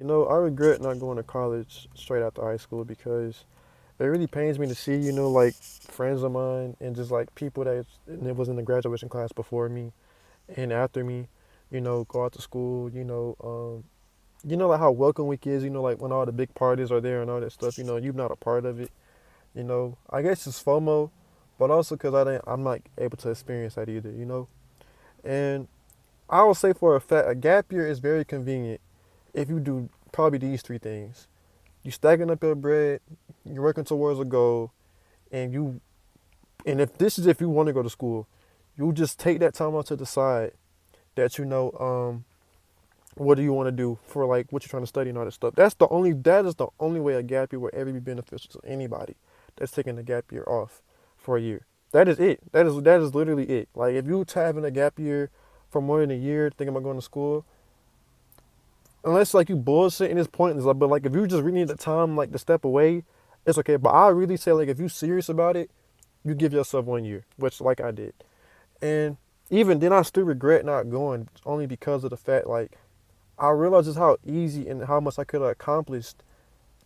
I regret not going to college straight after high school because it really pains me to see, like friends of mine and just like people that was in the graduation class before me and after me, go out to school, like how welcome week is, like when all the big parties are there and all that stuff, you're not a part of it, I guess it's FOMO, but also because I'm not able to experience that either. And I will say for a fact, a gap year is very convenient if you do probably these three things. You stacking up your bread, you're working towards a goal, and if you want to go to school, you just take that time out to decide that what do you want to do for like what you're trying to study and all that stuff. That is the only way a gap year will ever be beneficial to anybody that's taking a gap year off for a year. That is it. That is literally it. Like if you having a gap year for more than a year thinking about going to school, unless like you bullshit and it's pointless. Like, but like if you just really need the time like to step away, it's okay. But I really say like if you serious about it, you give yourself 1 year, which like I did. And even then I still regret not going only because of the fact like I realized just how easy and how much I could have accomplished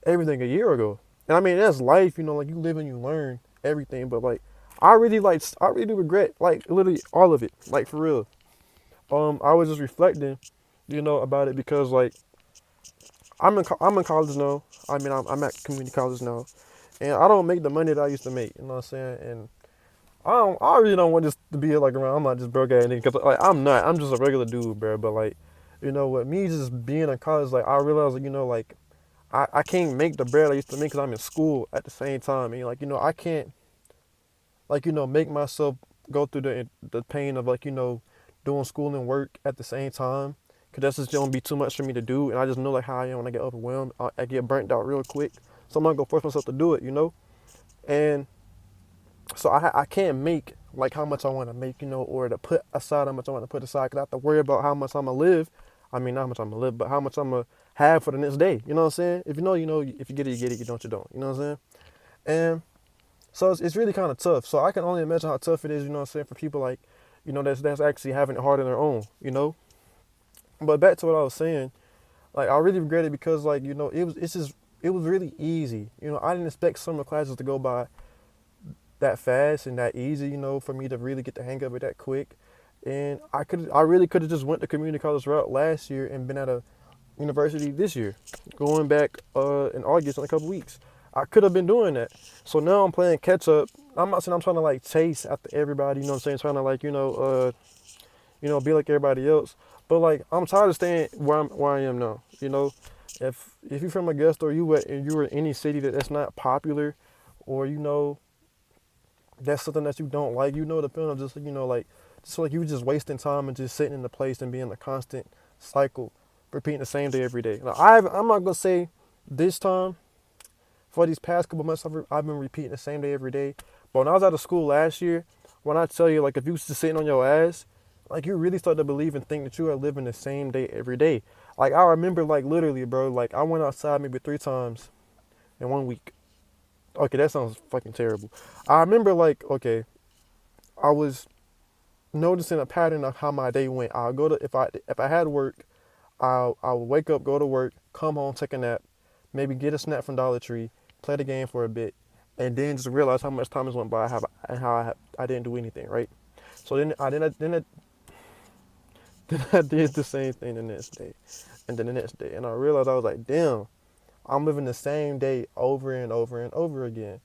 everything a year ago. And I mean that's life, like you live and you learn everything, but like I really do regret like literally all of it. Like for real. I was just reflecting, about it because like I'm in college now. I mean, I'm at community college now, and I don't make the money that I used to make. You know what I'm saying? And I really don't want this to be like around. I'm not just broke ass nigga, cause like I'm not. I'm just a regular dude, bro. But like, with me just being in college, like I realized, like, like I can't make the bread I used to make because I'm in school at the same time. And like, I can't like make myself go through the pain of like doing school and work at the same time, because that's just gonna be too much for me to do. And I just know like how I am when I get overwhelmed. I get burnt out real quick, so I'm not gonna force myself to do it. And so I can't make like how much I want to make, or to put aside how much I want to put aside, because I have to worry about how much I'm gonna live. I mean, not how much I'm gonna live, but how much I'm gonna have for the next day. You know what I'm saying? If you know, you know. If you get it, you get it. You don't, you don't. You know what I'm saying? And so it's really kind of tough. So I can only imagine how tough it is, what I'm saying, for people like, that's actually having it hard on their own. But back to what I was saying, like I really regret it because like, it was really easy. I didn't expect summer classes to go by that fast and that easy, for me to really get the hang of it that quick. And I really could have just went the community college route last year and been at a university this year, going back in August in a couple weeks. I could have been doing that. So now I'm playing catch up. I'm not saying I'm trying to like chase after everybody, what I'm saying, trying to like, be like everybody else. But like I'm tired of staying where I am now. If you're from Augusta or you were in any city that's not popular, or that's something that you don't like, the feeling of just like just like you just wasting time and just sitting in the place and being a constant cycle, repeating the same day every day. Now, I'm not gonna say this time for these past couple months I've been repeating the same day every day. But when I was out of school last year, when I tell you like if you was just sitting on your ass, like you really start to believe and think that you are living the same day every day. Like I remember like literally, bro, like I went outside maybe 3 times in 1 week. Okay, that sounds fucking terrible. I remember like okay, I was noticing a pattern of how my day went. I'll go to if I had work, I'll wake up, go to work, come home, take a nap, maybe get a snack from Dollar Tree, play the game for a bit, and then just realize how much time has went by, and how I didn't do anything, right? So then I did the same thing the next day, and then the next day, and I realized I was like, damn, I'm living the same day over and over and over again,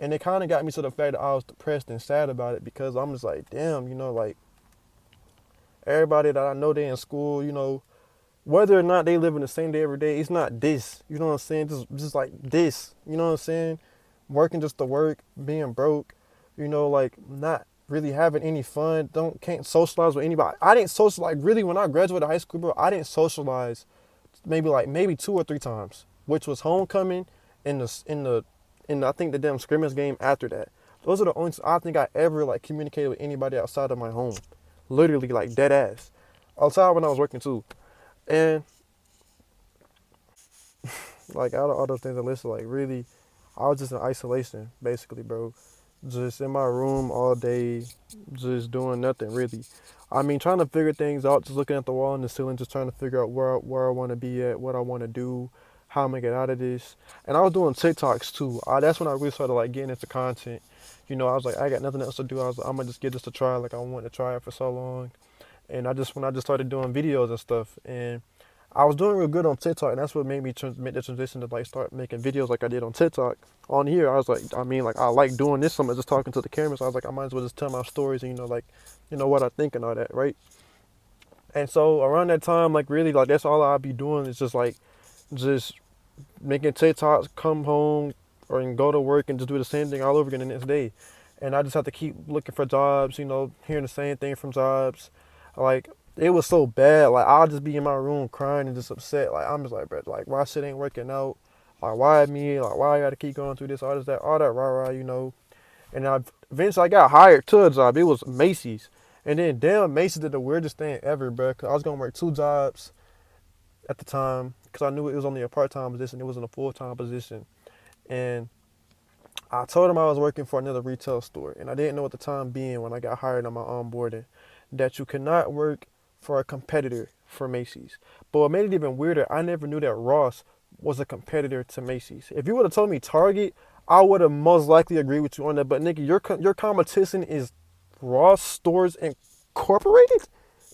and it kind of got me to the fact that I was depressed and sad about it because I'm just like, damn, like everybody that I know they in school, whether or not they live in the same day every day, it's not this. You know what I'm saying? Just like this. You know what I'm saying? Working just to work, being broke, like not really having any fun, can't socialize with anybody. I didn't socialize really when I graduated high school, bro. I didn't socialize maybe 2 or 3 times, which was homecoming in I think the damn scrimmage game after that. Those are the only I think I ever like communicated with anybody outside of my home. Literally like dead ass. Outside when I was working too. And like out of all those things I listed, like really, I was just in isolation, basically, bro. just in my room all day, just doing nothing really. I mean, trying to figure things out, just looking at the wall and the ceiling, just trying to figure out where I want to be at, what I want to do, how I'm gonna get out of this. And I was doing TikToks too. That's when I really started like getting into content. I was like, I got nothing else to do. I was like, I'm gonna just give this a try. Like I wanted to try it for so long, and when I just started doing videos and stuff, and I was doing real good on TikTok, and that's what made me make the transition to like start making videos like I did on TikTok. On here, I was like, I mean, like I like doing this. So I'm just talking to the camera, so I was like, I might as well just tell my stories and like, what I think and all that, right? And so around that time, like really, like that's all I'll be doing is just making TikToks, come home or and go to work and just do the same thing all over again the next day. And I just have to keep looking for jobs, hearing the same thing from jobs. Like it was so bad. Like I'll just be in my room crying and just upset. Like I'm just like, bro, like why shit ain't working out? Like why me? Like why I gotta keep going through this, all that rah rah. And eventually I got hired to a job. It was Macy's. And then damn, Macy's did the weirdest thing ever, bro. Cause I was gonna work two jobs at the time because I knew it was only a part-time position. It wasn't a full-time position. And I told him I was working for another retail store, and I didn't know at the time being when I got hired on my onboarding that you cannot work for a competitor for Macy's. But what made it even weirder, I never knew that Ross was a competitor to Macy's. If you would have told me Target, I would have most likely agreed with you on that. But nigga, your competition is Ross Stores Incorporated.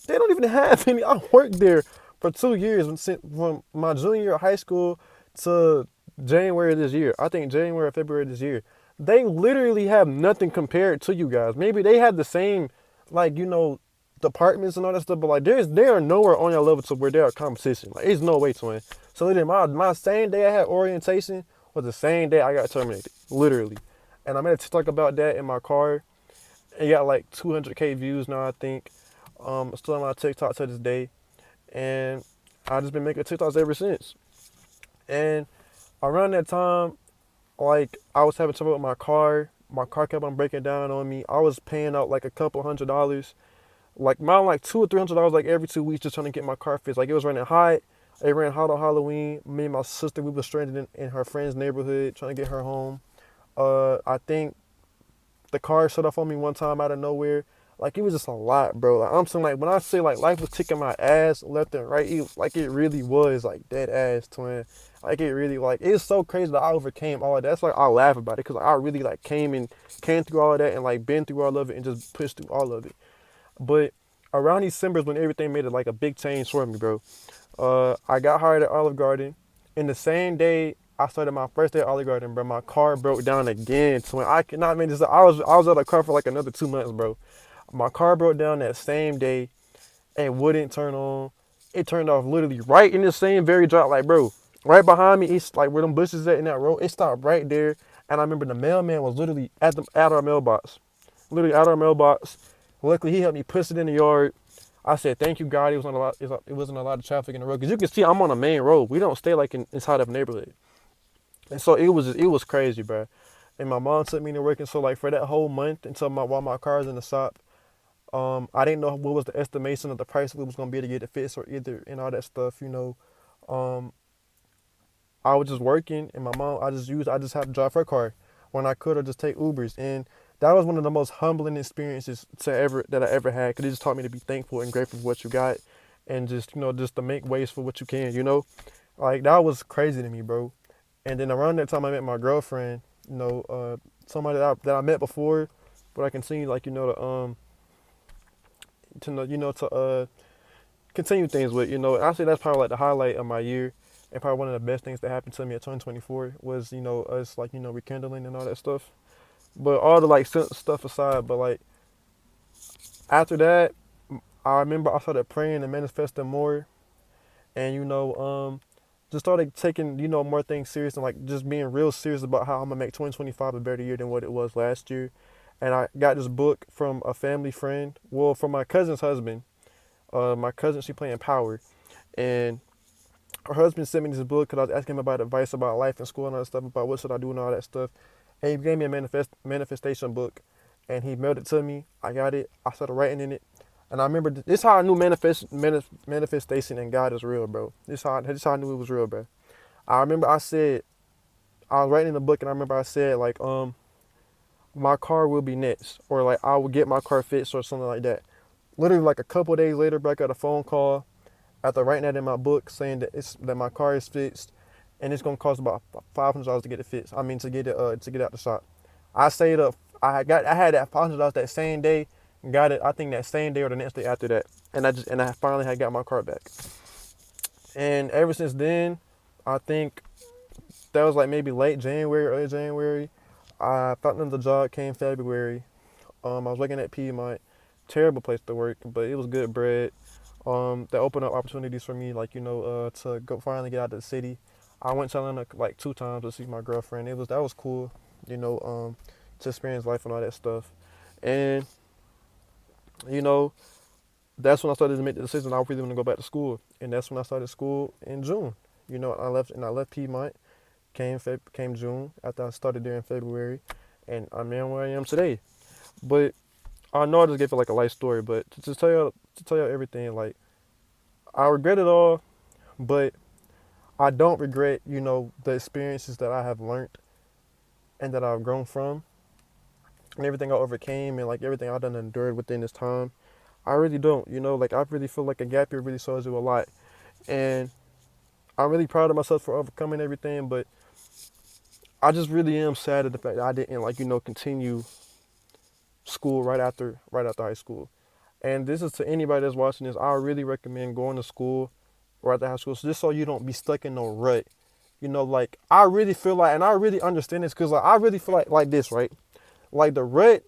They don't even have any. I worked there for 2 years from my junior year of high school to January this year. I think January or February this year. They literally have nothing compared to you guys. Maybe they have the same, like, departments and all that stuff, but like they are nowhere on your level to where they're a competition. Like, it's no way, twin. So literally, my same day I had orientation was the same day I got terminated. Literally. And I made a TikTok about that in my car. It got like 200K views now, I think. Still on my TikTok to this day. And I just been making TikToks ever since. And around that time, like I was having trouble with my car. My car kept on breaking down on me. I was paying out like a couple $100, like around like $200 or $300 like every 2 weeks just trying to get my car fixed. Like it was running hot. It ran hot on Halloween. Me and my sister, we were stranded in her friend's neighborhood trying to get her home. I think the car shut off on me one time out of nowhere. Like it was just a lot, bro. Like I'm saying, like when I say like life was kicking my ass left and right, like it really was like dead ass, twin. Like it really like it's so crazy that I overcame all of that. That's like I laugh about it because I really like came through all of that and like been through all of it and just pushed through all of it. But around December is when everything made it like a big change for me, bro. I got hired at Olive Garden. In the same day I started my first day at Olive Garden, bro, my car broke down again. So when I cannot make this up, I was out of the car for like another 2 months, bro. My car broke down that same day and wouldn't turn on. It turned off literally right in the same very drop, like bro, right behind me. It's like where them bushes at in that road. It stopped right there, and I remember the mailman was literally at our mailbox, literally at our mailbox. Luckily, he helped me push it in the yard. I said, "Thank you, God." It wasn't a lot of traffic in the road because you can see I'm on a main road. We don't stay like inside of a neighborhood, and so it was crazy, bro. And my mom took me to work, and so like for that whole month until while my car was in the shop, I didn't know what was the estimation of the price we was gonna be able to get it fixed or either and all that stuff. Um, I was just working, and my mom, I just had to drive her car when I could, or just take Ubers, and that was one of the most humbling experiences that I ever had, because it just taught me to be thankful and grateful for what you got, and just to make ways for what you can. Like that was crazy to me, bro. And then around that time, I met my girlfriend, somebody that I met before, but I continued like to continue things with. I say that's probably like the highlight of my year, and probably one of the best things that happened to me at 2024 was us like rekindling and all that stuff. But all the like stuff aside, but like after that, I remember I started praying and manifesting more, and just started taking more things serious and like just being real serious about how I'm gonna make 2025 a better year than what it was last year. And I got this book from a family friend, well, from my cousin's husband. My cousin, she playing Power, and her husband sent me this book because I was asking him about advice about life and school and all that stuff, about what should I do and all that stuff. And he gave me a manifestation book, and he mailed it to me. I got it. I started writing in it, and I remember this is how I knew manifestation and God is real, bro. This how I knew it was real, bro. I remember I was writing in the book, and I remember I said like my car will be next, or like I will get my car fixed or something like that. Literally like a couple of days later, bro, I got a phone call after writing that in my book saying that my car is fixed, and it's gonna cost about $500 to get it fixed. I mean to get out the shop. I saved up. I had that $500 that same day. Got it. I think that same day or the next day after that, and I finally had got my car back. And ever since then, I think that was like maybe late January, early January. I found another job. Came February. I was working at Piedmont. Terrible place to work, but it was good bread. That opened up opportunities for me, like to go finally get out of the city. I went to Atlanta like 2 times to see my girlfriend. That was cool, to experience life and all that stuff. And you know, that's when I started to make the decision I really want to go back to school, and that's when I started school in June. I left Piedmont, came June after I started there in February, and I'm where I am today. But I know I just gave it like a life story, but to tell y'all everything, like I regret it all, but I don't regret, the experiences that I have learned and that I've grown from and everything I overcame and like everything I've done and endured within this time. I really don't, like I really feel like a gap year really shows you a lot. And I'm really proud of myself for overcoming everything, but I just really am sad at the fact that I didn't like, continue school right after high school. And this is to anybody that's watching this, I really recommend going to school right after high school, so just so you don't be stuck in no rut. Like I really feel like, and I really understand this because like I really feel like this, right? Like the rut,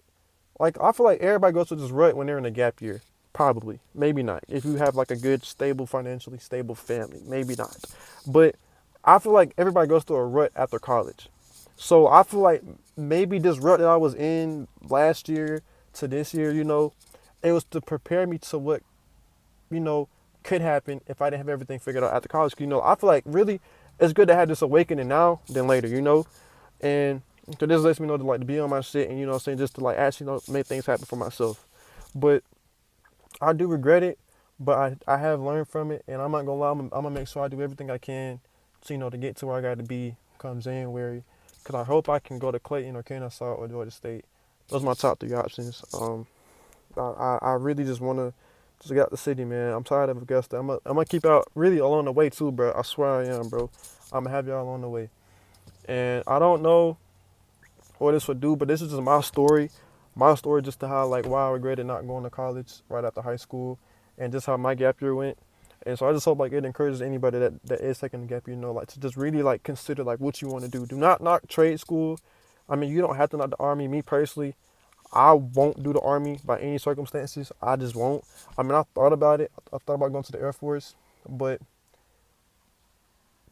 like I feel like everybody goes through this rut when they're in a gap year. Probably, maybe not. If you have like a good, stable, financially stable family, maybe not. But I feel like everybody goes through a rut after college. So I feel like maybe this rut that I was in last year to this year, it was to prepare me to what, you know, could happen if I didn't have everything figured out after college. I feel like really it's good to have this awakening now than later. And so this lets me know to like to be on my shit and what I'm saying, just to like actually make things happen for myself. But I do regret it, but I have learned from it, and I'm not gonna lie, I'm gonna make sure I do everything I can to to get to where I got to be come January, because I hope I can go to Clayton or Kennesaw or Georgia State. Those are my top 3 options. I really just wanna just get out the city, man. I'm tired of Augusta. I'm gonna keep out really along the way too, bro. I swear I am, bro. I'm gonna have y'all along the way, and I don't know what this would do, but this is just my story. My story just to how like why I regretted not going to college right after high school, and just how my gap year went. And so I just hope like it encourages anybody that is taking a gap year, like to just really like consider like what you want to do. Do not knock trade school. I mean, you don't have to knock the army. Me personally, I won't do the army by any circumstances. I just won't. I mean, I thought about it. I thought about going to the Air Force, but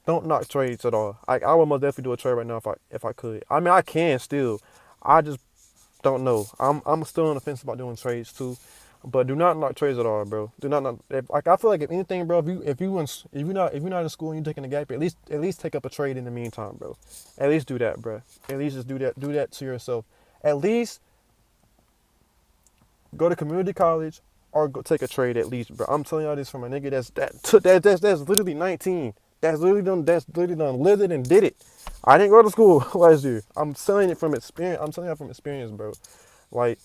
don't knock trades at all. I would most definitely do a trade right now if I could. I mean, I can still. I just don't know. I'm still on the fence about doing trades too, but do not knock trades at all, bro. Do not knock. Like I feel like if anything, bro, if you're not in school and you're taking a gap year, at least take up a trade in the meantime, bro. At least do that, bro. At least just do that. Do that to yourself. At least go to community college or go take a trade at least, bro. I'm telling y'all this from a nigga that's literally 19. That's literally done lived it and did it. I didn't go to school last year. I'm telling it from experience. I'm telling you from experience, bro. Like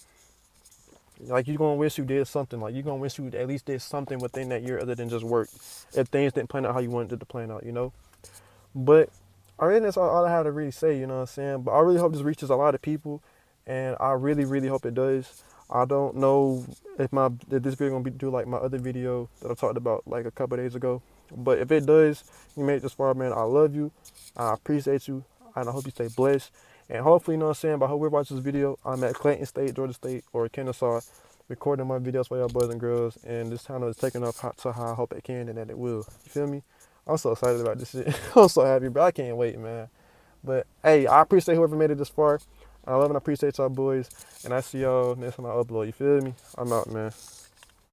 you're gonna wish you did something. Like you're gonna wish you at least did something within that year other than just work. If things didn't plan out how you wanted it to plan out. But I really that's all I have to really say, you know what I'm saying? But I really hope this reaches a lot of people, and I really, really hope it does. I don't know if this video gonna do like my other video that I talked about like a couple days ago. But if it does, you made it this far, man. I love you. I appreciate you, and I hope you stay blessed. And hopefully, you know what I'm saying, by whoever watches this video, I'm at Clayton State, Georgia State, or Kennesaw, recording my videos for y'all boys and girls. And this channel is taking off to how I hope it can and that it will. You feel me? I'm so excited about this shit. I'm so happy, bro. I can't wait, man. But hey, I appreciate whoever made it this far. I love and appreciate y'all boys. And I see y'all next time I upload. You feel me? I'm out, man.